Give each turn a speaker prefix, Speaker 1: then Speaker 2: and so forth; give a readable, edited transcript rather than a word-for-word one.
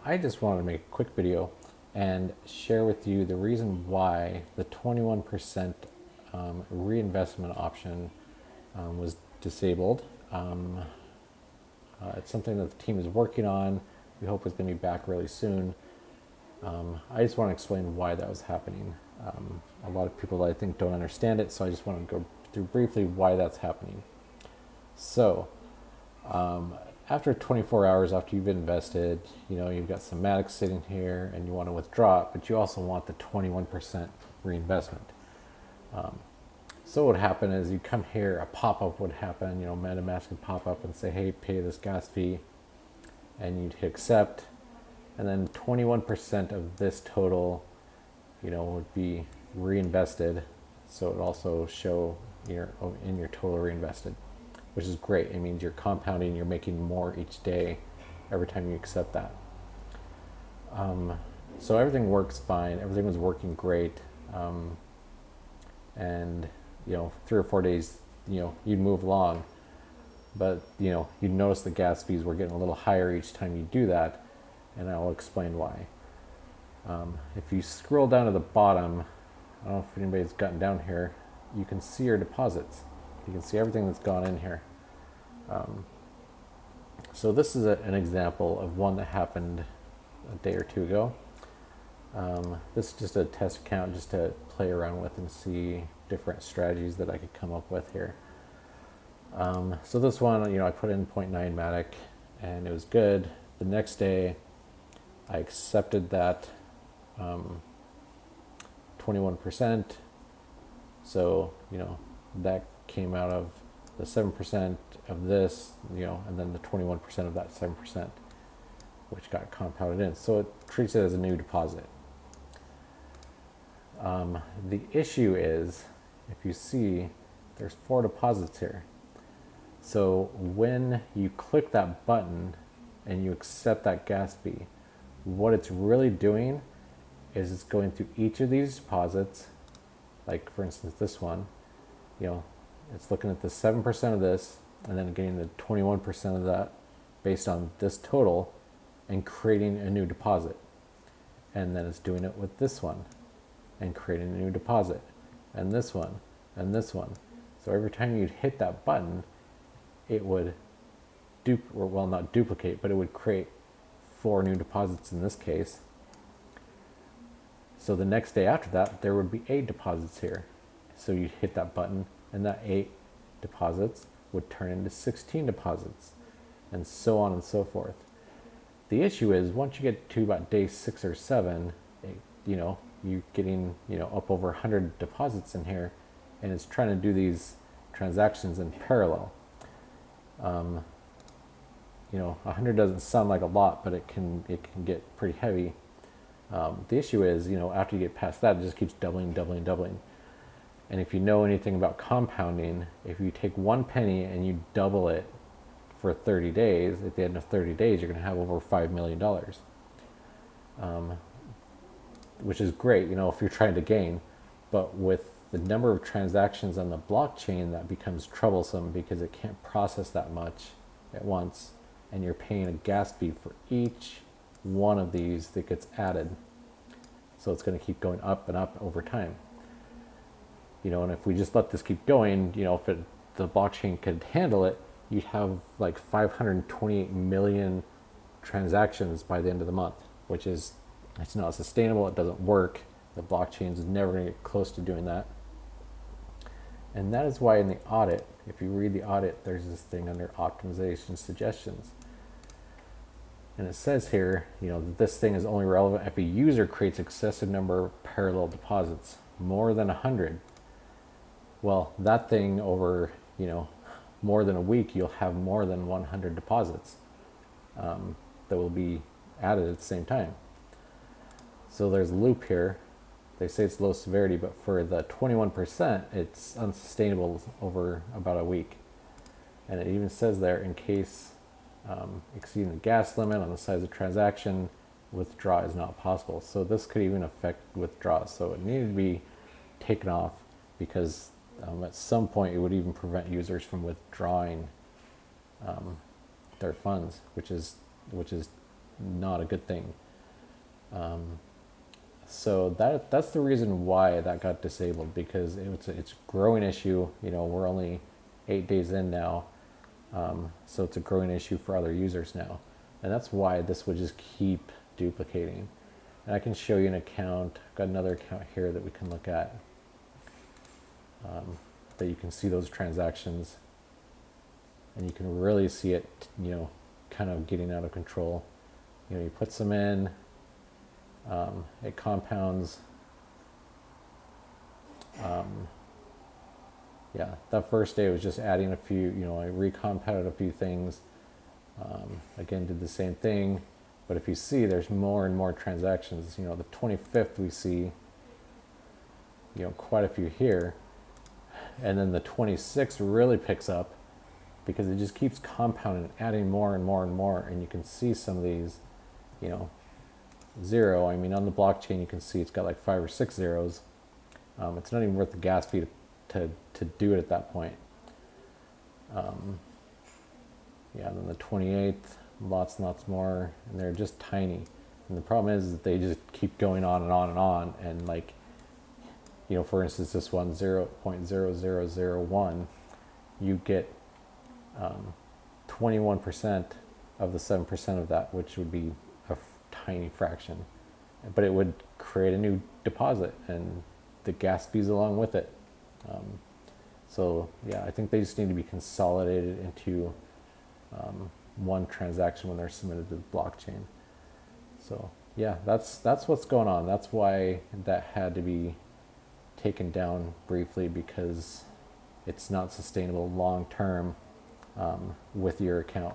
Speaker 1: I just wanted to make a quick video and share with you the reason why the 21% reinvestment option was disabled. It's something that the team is working on. We hope it's going to be back really soon. I just want to explain why that was happening. A lot of people, I think, don't understand it, so I just want to go through briefly why that's happening. So, after 24 hours after you've invested, you've got some Matic sitting here and you want to withdraw it, but you also want the 21% reinvestment. So what would happen is you come here, a pop-up would happen, MetaMask would pop up and say, hey, pay this gas fee, and you'd hit accept, and then 21% of this total, would be reinvested. So it would also show in your total reinvested, which is great. It means you're compounding, you're making more each day every time you accept that. So everything works fine. Everything was working great. And 3 or 4 days, you'd move along, but you'd notice the gas fees were getting a little higher each time you do that, and I'll explain why. If you scroll down to the bottom, I don't know if anybody's gotten down here, you can see your deposits. You can see everything that's gone in here. So this is an example of one that happened a day or two ago. This is just a test account just to play around with and see different strategies that I could come up with here. So this one, I put in 0.9 Matic and it was good. The next day I accepted that 21%. So, that came out of the 7% of this, and then the 21% of that 7%, which got compounded in. So it treats it as a new deposit. The issue is, if you see, there's 4 deposits here. So when you click that button and you accept that gas fee, what it's really doing is it's going through each of these deposits, like for instance this one, it's looking at the 7% of this and then getting the 21% of that based on this total and creating a new deposit. And then it's doing it with this one and creating a new deposit, and this one, and this one. So every time you'd hit that button, it would not duplicate, but it would create 4 new deposits in this case. So the next day after that, there would be 8 deposits here. So you'd hit that button and that 8 deposits would turn into 16 deposits, and so on and so forth. The issue is, once you get to about day 6 or 7, you're getting, up over 100 deposits in here, and it's trying to do these transactions in parallel. 100 doesn't sound like a lot, but it can get pretty heavy. The issue is, after you get past that, it just keeps doubling. And if you know anything about compounding, if you take 1 penny and you double it for 30 days, at the end of 30 days, you're going to have over $5 million. Which is great, if you're trying to gain. But with the number of transactions on the blockchain, that becomes troublesome because it can't process that much at once. And you're paying a gas fee for each one of these that gets added. So it's going to keep going up and up over time. And if we just let this keep going, if the blockchain could handle it, you'd have like 528 million transactions by the end of the month, which is, it's not sustainable. It doesn't work. The blockchain is never going to get close to doing that. And that is why in the audit, if you read the audit, there's this thing under optimization suggestions. And it says here, that this thing is only relevant if a user creates excessive number of parallel deposits, more than 100. Well, that thing over, more than a week, you'll have more than 100 deposits that will be added at the same time. So there's a loop here. They say it's low severity, but for the 21%, it's unsustainable over about a week. And it even says there, in case exceeding the gas limit on the size of transaction, withdraw is not possible. So this could even affect withdrawals. So it needed to be taken off because at some point it would even prevent users from withdrawing their funds, which is not a good thing. So that's the reason why that got disabled, because it's a growing issue. We're only 8 days in now, so it's a growing issue for other users now, and that's why this would just keep duplicating. And I can show you an account. I've got another account here that we can look at, that you can see those transactions, and you can really see it, kind of getting out of control. You put some in, it compounds. Yeah, that first day was just adding a few, I recompounded a few things. Again, did the same thing. But if you see, there's more and more transactions. The 25th we see, quite a few here. And then the 26th really picks up because it just keeps compounding, adding more and more and more. And you can see some of these, zero. I mean, on the blockchain, you can see it's got like 5 or 6 zeros. It's not even worth the gas fee to do it at that point. Yeah, then the 28th, lots and lots more, and they're just tiny. And the problem is that they just keep going on and on and on. And like, for instance, this one, 0.0001, you get 21% of the 7% of that, which would be a tiny fraction. But it would create a new deposit and the gas fees along with it. So yeah, I think they just need to be consolidated into one transaction when they're submitted to the blockchain. So yeah, that's what's going on. That's why that had to be taken down briefly, because it's not sustainable long term with your account.